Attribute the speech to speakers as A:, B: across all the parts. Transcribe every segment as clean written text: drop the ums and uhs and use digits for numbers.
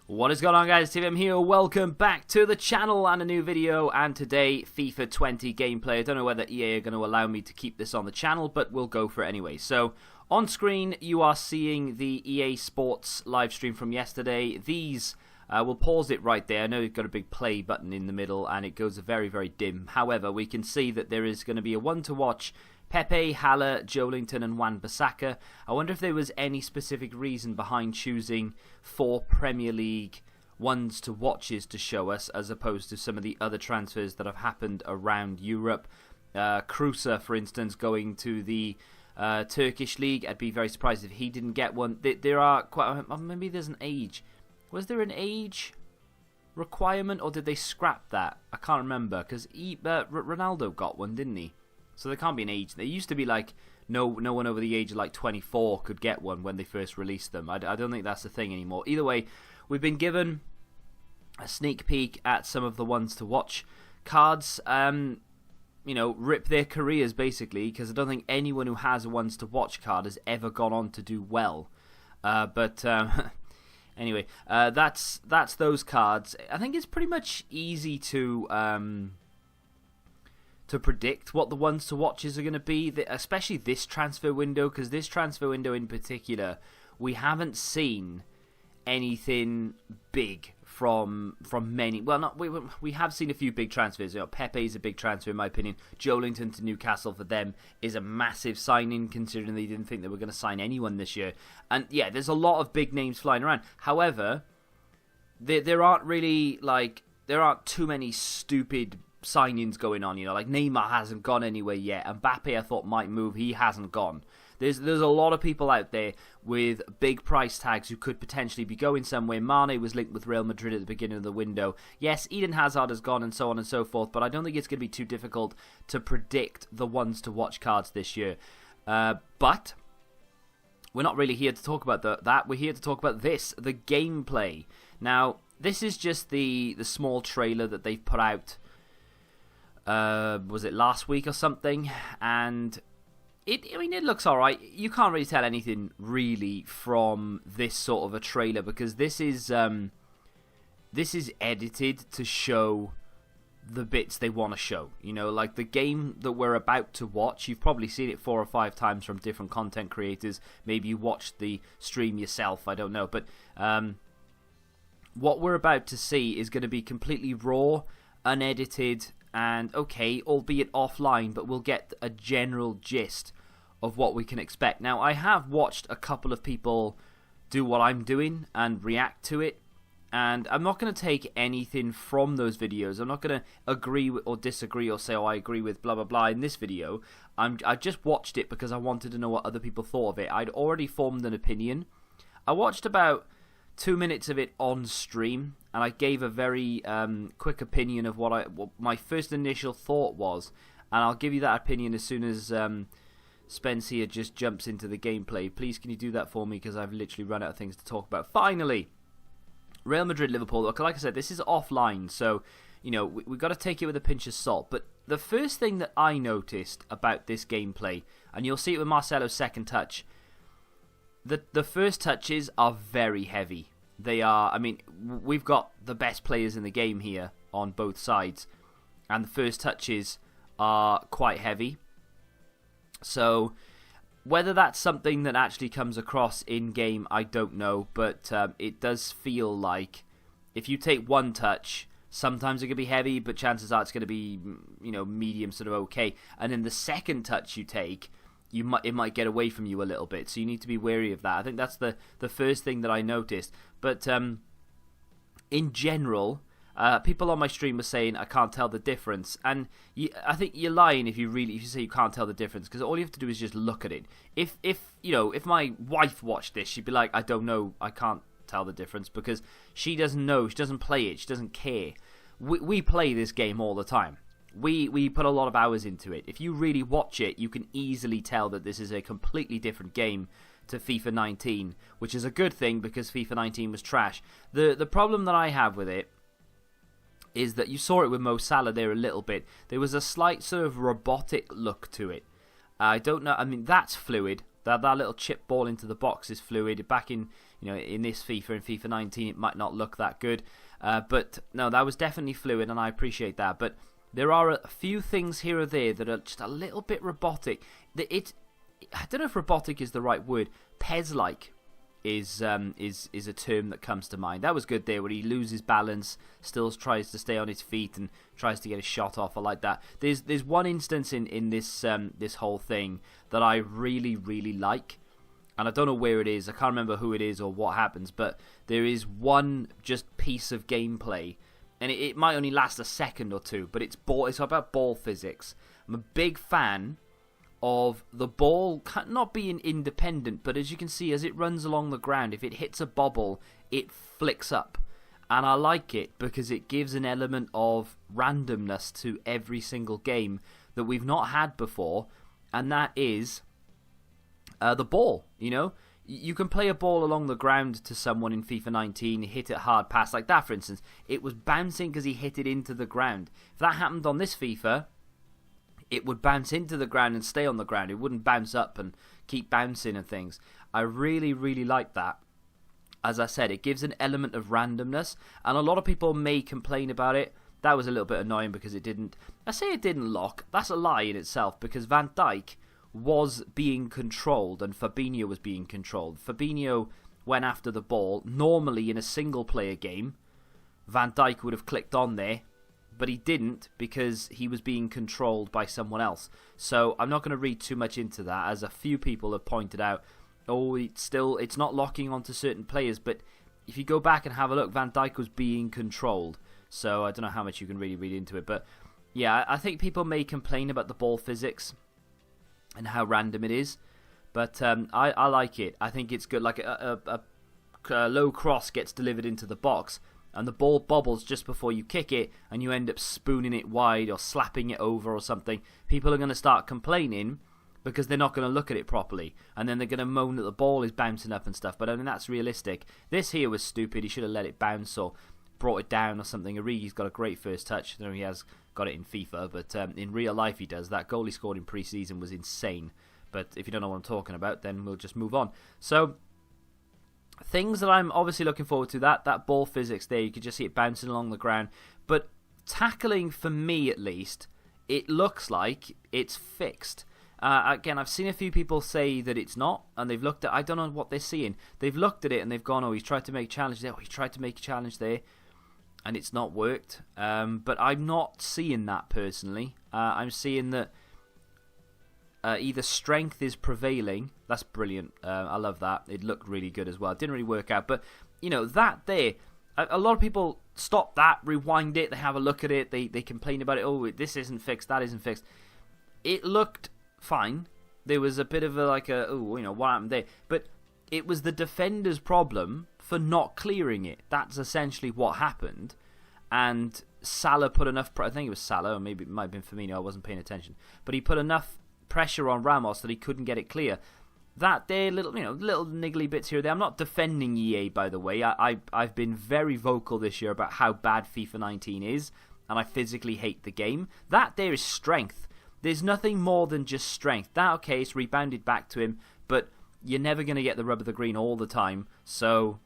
A: What is going on, guys? TVM here. Welcome back to the channel and a new video. And today, FIFA 20 gameplay. I don't know whether EA are going to allow me to keep this on the channel, but we'll go for it anyway. So, on screen, you are seeing the EA Sports live stream from yesterday. These, we'll pause it right there. I know you've got a big play button in the middle, and it goes very, very dim. However, we can see that there is going to be a one to watch. Pepe, Haller, Joelinton and Wan-Bissaka. I wonder if there was any specific reason behind choosing 4 Premier League ones to watches to show us, as opposed to some of the other transfers that have happened around Europe. Kruse, for instance, going to the Turkish League. I'd be very surprised if he didn't get one. There are quite... maybe there's an age. Was there an age requirement, or did they scrap that? I can't remember, because Ronaldo got one, didn't he? So there can't be an age. There used to be like no one over the age of like 24 could get one when they first released them. I don't think that's the thing anymore. Either way, we've been given a sneak peek at some of the ones to watch cards. You know, rip their careers basically, because I don't think anyone who has a ones to watch card has ever gone on to do well. Anyway, that's those cards. I think it's pretty much easy to predict what the ones to watches are going to be, especially this transfer window, because this transfer window in particular, we haven't seen anything big from many. Well, not we have seen a few big transfers. You know, Pepe's a big transfer in my opinion. Joelinton to Newcastle for them is a massive signing, considering they didn't think they were going to sign anyone this year. And yeah, there's a lot of big names flying around. However, there aren't too many stupid signings going on, you know, like Neymar hasn't gone anywhere yet. Mbappe I thought might move, he hasn't gone. There's a lot of people out there with big price tags who could potentially be going somewhere. Mane was linked with Real Madrid at the beginning of the window. Yes, Eden Hazard has gone and so on and so forth, but I don't think it's going to be too difficult to predict the ones to watch cards this year. But we're not really here to talk about that. We're here to talk about this, the gameplay. Now, this is just the small trailer that they've put out. Was it last week or something? And it looks alright. You can't really tell anything really from this sort of a trailer, because this is edited to show the bits they want to show. You know, like the game that we're about to watch, you've probably seen it 4 or 5 times from different content creators. Maybe you watched the stream yourself, I don't know. But what we're about to see is going to be completely raw, unedited, and okay, albeit offline, but we'll get a general gist of what we can expect. Now, I have watched a couple of people do what I'm doing and react to it, and I'm not going to take anything from those videos. I'm not going to agree or disagree or say, oh, I agree with blah, blah, blah in this video. I just watched it because I wanted to know what other people thought of it. I'd already formed an opinion. I watched about 2 minutes of it on stream, and I gave a very quick opinion of what my first initial thought was, and I'll give you that opinion as soon as Spence here just jumps into the gameplay. Please, can you do that for me, because I've literally run out of things to talk about. Finally, Real Madrid, Liverpool. Like I said, this is offline, so you know we've got to take it with a pinch of salt. But the first thing that I noticed about this gameplay, and you'll see it with Marcelo's second touch, the first touches are very heavy. They are, I mean, we've got the best players in the game here on both sides, and the first touches are quite heavy. So, whether that's something that actually comes across in-game, I don't know, but it does feel like if you take one touch, sometimes it can be heavy, but chances are it's going to be, you know, medium, sort of okay. And then the second touch you take, it might get away from you a little bit, so you need to be wary of that. I think that's the first thing that I noticed. But in general, people on my stream were saying I can't tell the difference, and I think you're lying if you say you can't tell the difference, because all you have to do is just look at it. If my wife watched this, she'd be like, I don't know, I can't tell the difference, because she doesn't know, she doesn't play it, she doesn't care. We play this game all the time. We put a lot of hours into it. If you really watch it, you can easily tell that this is a completely different game to FIFA 19, which is a good thing, because FIFA 19 was trash. The problem that I have with it is that you saw it with Mo Salah there a little bit. There was a slight sort of robotic look to it. I don't know. I mean, that's fluid. That little chip ball into the box is fluid. Back in in this FIFA, in FIFA 19, it might not look that good. But no, that was definitely fluid, and I appreciate that. But there are a few things here or there that are just a little bit robotic. I don't know if robotic is the right word. PES-like is a term that comes to mind. That was good there, where he loses balance, still tries to stay on his feet and tries to get a shot off. I like that. There's one instance in this whole thing that I really, really like, and I don't know where it is. I can't remember who it is or what happens, but there is one just piece of gameplay, and it might only last a second or two, but it's about ball physics. I'm a big fan of the ball not being independent, but as you can see, as it runs along the ground, if it hits a bobble, it flicks up. And I like it because it gives an element of randomness to every single game that we've not had before, and that is the ball. You can play a ball along the ground to someone in FIFA 19, hit it hard pass, like that for instance. It was bouncing because he hit it into the ground. If that happened on this FIFA, it would bounce into the ground and stay on the ground. It wouldn't bounce up and keep bouncing and things. I really, really like that. As I said, it gives an element of randomness, and a lot of people may complain about it. That was a little bit annoying because it didn't... I say it didn't lock. That's a lie in itself, because Van Dijk was being controlled and Fabinho was being controlled. Fabinho went after the ball. Normally, in a single-player game, Van Dijk would have clicked on there, but he didn't because he was being controlled by someone else. So I'm not going to read too much into that, as a few people have pointed out, it's not locking onto certain players, but if you go back and have a look, Van Dijk was being controlled. So I don't know how much you can really read into it, but yeah, I think people may complain about the ball physics and how random it is, but I like it. I think it's good. Like a low cross gets delivered into the box, and the ball bobbles just before you kick it, and you end up spooning it wide or slapping it over or something. People are going to start complaining because they're not going to look at it properly, and then they're going to moan that the ball is bouncing up and stuff. But I mean, that's realistic. This here was stupid. He should have let it bounce or brought it down or something. Origi's got a great first touch. I don't know if he has got it in FIFA, but in real life he does. That goal he scored in pre-season was insane. But if you don't know what I'm talking about, then we'll just move on. So things that I'm obviously looking forward to, that ball physics there, you could just see it bouncing along the ground. But tackling, for me at least, it looks like it's fixed. Again, I've seen a few people say that it's not, and they've looked at, I don't know what they're seeing. They've looked at it and they've gone, he's tried to make a challenge there, he's tried to make a challenge there, and it's not worked. But I'm not seeing that personally. I'm seeing that either strength is prevailing. That's brilliant. I love that. It looked really good as well. It didn't really work out, but that there, a lot of people stop that, rewind it, they have a look at it, they complain about it. This isn't fixed, that isn't fixed. It looked fine. There was a bit of what happened there? But it was the defender's problem for not clearing it. That's essentially what happened. And Salah put enough... I think it was Salah, or maybe it might have been Firmino, I wasn't paying attention. But he put enough pressure on Ramos that he couldn't get it clear. That there, little niggly bits here or there. I'm not defending EA, by the way. I've been very vocal this year about how bad FIFA 19 is, and I physically hate the game. That there is strength. There's nothing more than just strength. That, okay, it's rebounded back to him, but you're never going to get the rub of the green all the time. So,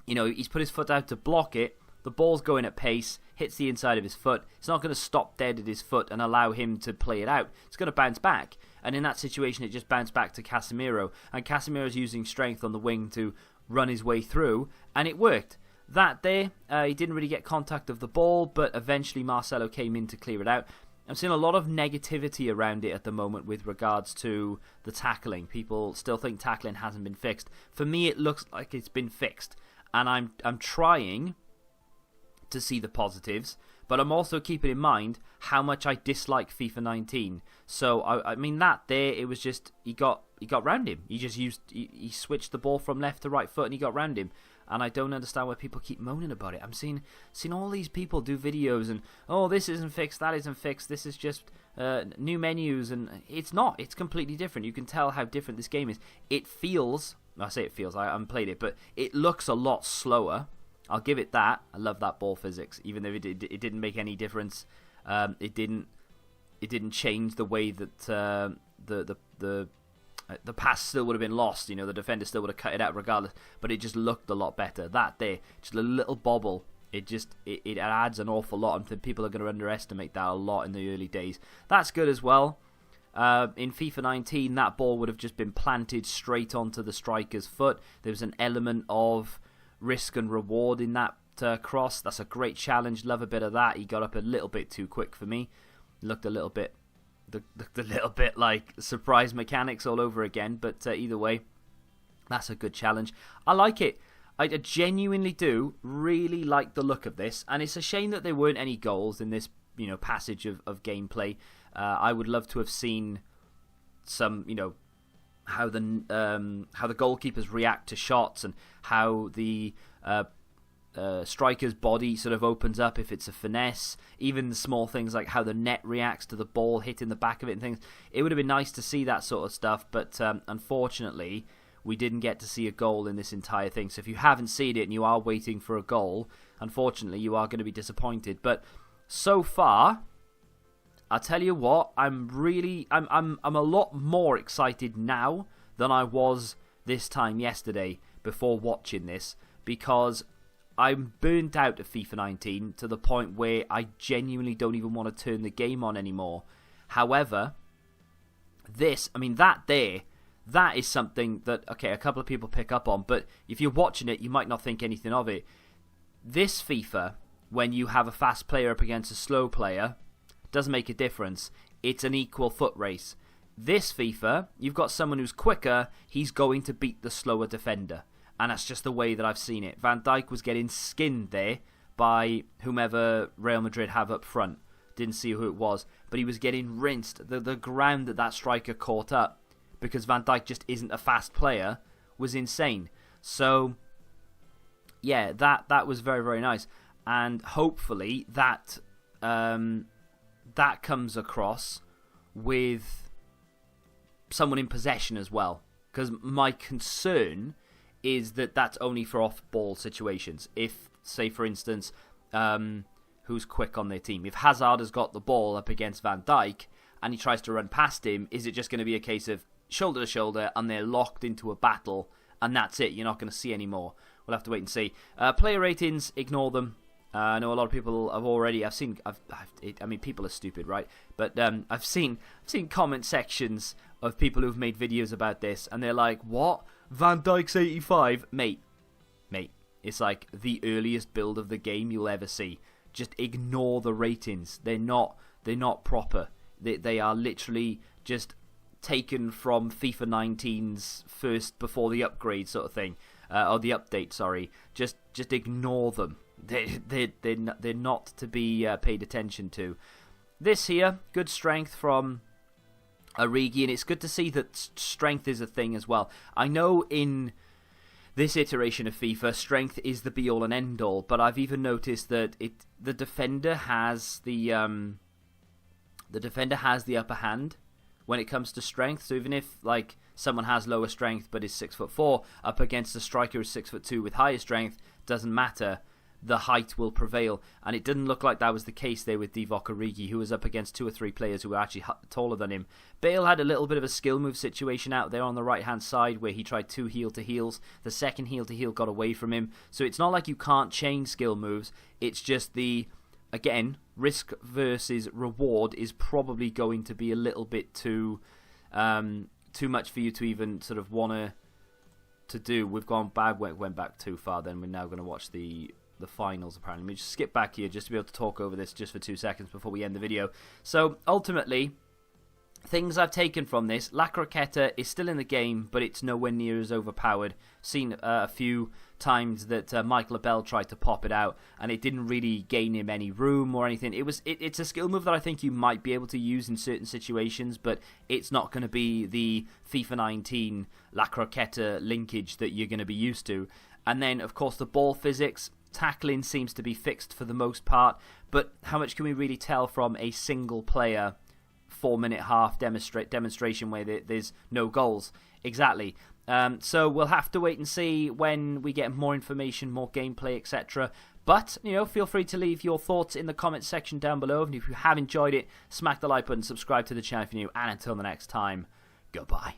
A: he's put his foot out to block it. The ball's going at pace, hits the inside of his foot. It's not going to stop dead at his foot and allow him to play it out. It's going to bounce back. And in that situation, it just bounced back to Casemiro. And Casemiro's using strength on the wing to run his way through. And it worked. That there, he didn't really get contact of the ball, but eventually Marcelo came in to clear it out. I'm seeing a lot of negativity around it at the moment with regards to the tackling. People still think tackling hasn't been fixed. For me, it looks like it's been fixed. And I'm trying to see the positives, but I'm also keeping in mind how much I dislike FIFA 19. So I mean that there, it was just he got round him. He switched the ball from left to right foot and he got round him. And I don't understand why people keep moaning about it. I'm seeing all these people do videos and this isn't fixed, that isn't fixed. This is just new menus, and it's not. It's completely different. You can tell how different this game is. It feels. I say it feels. I haven't played it, but it looks a lot slower. I'll give it that. I love that ball physics, even though it didn't make any difference. It didn't change the way that the the pass still would have been lost. The defender still would have cut it out regardless, but it just looked a lot better. That there, just a little bobble, it adds an awful lot, and people are going to underestimate that a lot in the early days. That's good as well. In FIFA 19, that ball would have just been planted straight onto the striker's foot. There was an element of risk and reward in that cross. That's a great challenge. Love a bit of that. He got up a little bit too quick for me. Looked a little bit like surprise mechanics all over again. But either way, that's a good challenge. I like it. I genuinely do really like the look of this, and it's a shame that there weren't any goals in this, passage of gameplay. I would love to have seen some, how the goalkeepers react to shots, and how the striker's body sort of opens up if it's a finesse. Even the small things like how the net reacts to the ball hitting the back of it and things. It would have been nice to see that sort of stuff, but unfortunately, we didn't get to see a goal in this entire thing. So if you haven't seen it and you are waiting for a goal, unfortunately, you are going to be disappointed. But so far, I'll tell you what, I'm a lot more excited now than I was this time yesterday before watching this, because I'm burnt out of FIFA 19 to the point where I genuinely don't even want to turn the game on anymore. However, that is something that, okay, a couple of people pick up on, but if you're watching it, you might not think anything of it. This FIFA, when you have a fast player up against a slow player, doesn't make a difference. It's an equal foot race. This FIFA, you've got someone who's quicker, he's going to beat the slower defender. And that's just the way that I've seen it. Van Dijk was getting skinned there by whomever Real Madrid have up front. Didn't see who it was, but he was getting rinsed. The ground that striker caught up, because Van Dijk just isn't a fast player, was insane. So, yeah, that was very, very nice. And hopefully that comes across with someone in possession as well. Because my concern is that that's only for off-ball situations. If, say, for instance, who's quick on their team? If Hazard has got the ball up against Van Dijk and he tries to run past him, is it just going to be a case of shoulder to shoulder and they're locked into a battle and that's it? You're not going to see any more. We'll have to wait and see. Player ratings, ignore them. I know a lot of people have already. People are stupid, right? But I've seen comment sections of people who've made videos about this, and they're like, "What? Van Dijk's 85, mate. It's like the earliest build of the game you'll ever see. Just ignore the ratings. They're not proper. They are literally just taken from FIFA 19's first before the upgrade sort of thing, or the update. Sorry, just ignore them. They're not to be paid attention to. This here, good strength from Origi, and it's good to see that strength is a thing as well. I know in this iteration of FIFA, strength is the be all and end all, but I've even noticed that the defender has the upper hand when it comes to strength. So even if like someone has lower strength but is 6'4" up against a striker who's 6'2" with higher strength, doesn't matter. The height will prevail, and it didn't look like that was the case there with Divock Origi, who was up against 2 or 3 players who were actually taller than him. Bale had a little bit of a skill move situation out there on the right hand side where he tried 2 heel to heels. The second heel to heel got away from him, so it's not like you can't chain skill moves. It's just again, risk versus reward is probably going to be a little bit too much for you to even sort of want to do. We've gone bad, went back too far. Then we're now going to watch the finals, apparently. Let me just skip back here just to be able to talk over this just for 2 seconds before we end the video. So, ultimately, things I've taken from this, La Croqueta is still in the game, but it's nowhere near as overpowered. Seen a few times that Mike LaBelle tried to pop it out, and it didn't really gain him any room or anything. It's a skill move that I think you might be able to use in certain situations, but it's not going to be the FIFA 19 La Croqueta linkage that you're going to be used to. And then, of course, the ball physics. Tackling seems to be fixed for the most part, but how much can we really tell from a single player 4-minute half demonstration where there's no goals? Exactly. So we'll have to wait and see when we get more information, more gameplay, etc. But, feel free to leave your thoughts in the comments section down below. And if you have enjoyed it, smack the like button, subscribe to the channel if you're new, and until the next time, goodbye.